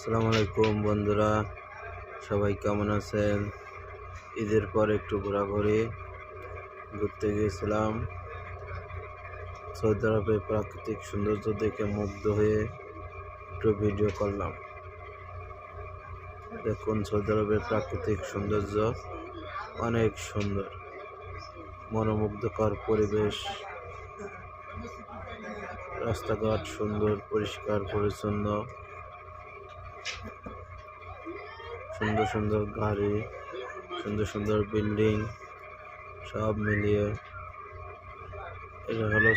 আসসালামু আলাইকুম বন্ধুরা, সবাই কেমন আছেন? ঈদের পর একটু ঘুরতে গিয়েছিলাম। সৌদি আরবের প্রাকৃতিক সৌন্দর্য দেখে মুগ্ধ হয়ে একটু ভিডিও করলাম। দেখুন, সৌদি আরবের প্রাকৃতিক সৌন্দর্য অনেক সুন্দর, মনোমুগ্ধকর পরিবেশ, রাস্তাঘাট সুন্দর, পরিষ্কার পরিচ্ছন্ন, সুন্দর সুন্দর গাড়ি, সুন্দর সুন্দর বিল্ডিং, সব মিলিয়ে এটা হলো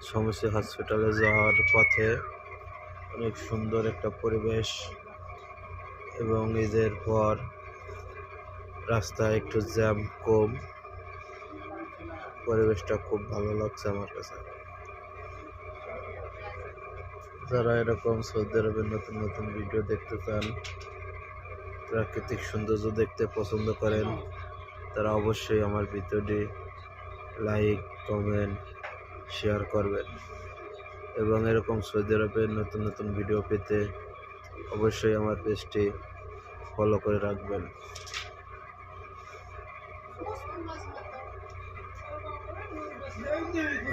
সমসি হসপিটালে যাওয়ার পথে অনেক সুন্দর একটা পরিবেশ। এবং ঈদের পর রাস্তায় একটু জ্যাম কম, পরিবেশটা খুব ভালো লাগছে আমার কাছে। যারা এরকম সৌদি আরবের নতুন নতুন ভিডিও দেখতে চান, প্রাকৃতিক সৌন্দর্য দেখতে পছন্দ করেন, তারা অবশ্যই আমার ভিডিওটি লাইক, কমেন্ট, শেয়ার করবেন। এবং এরকম সৌদি আরবের নতুন নতুন ভিডিও পেতে অবশ্যই আমার পেজটি ফলো করে রাখবেন।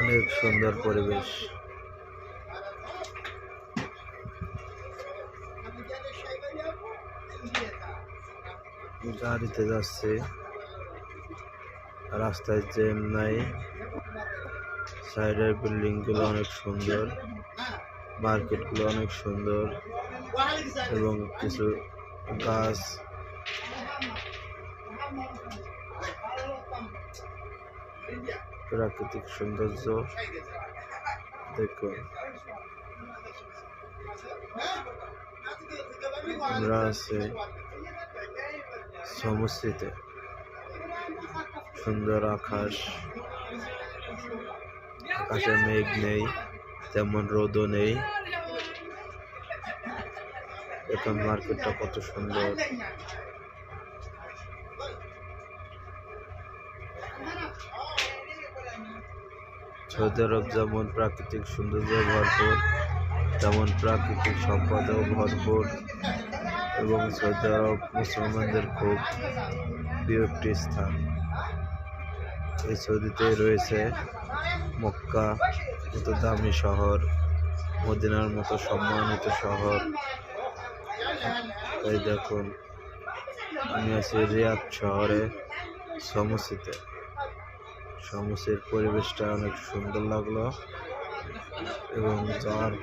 অনেক সুন্দর পরিবেশ। গাড়িতে যাচ্ছে, রাস্তায় জ্যাম নাই, সাইডের বিল্ডিং গুলো অনেক সুন্দর, মার্কেট গুলো অনেক সুন্দর, এবং কিছু গাছ, প্রাকৃতিক সৌন্দর্য দেখুন। আমরা আছি সমুদ্রে, সুন্দর আকাশ, আকাশে মেঘ নেই, তেমন রোদও নেই। এখন মার্কেটটা কত সুন্দর। সৌদি আরব যেমন প্রাকৃতিক সৌন্দর্য ভরপুর, তেমন প্রাকৃতিক সম্পদেও ভরপুর। এবং সৌদি আরব মুসলমানদের খুব প্রিয় একটি স্থান। এই সৌদিতে রয়েছে মক্কা মতো দামি শহর, মদিনার মতো সম্মানিত শহর। এই দেখুন, আমি আছি রিয়াদ শহরে, সমুদ্রের পরিবেশটা অনেক সুন্দর লাগলো। এবং যাওয়ার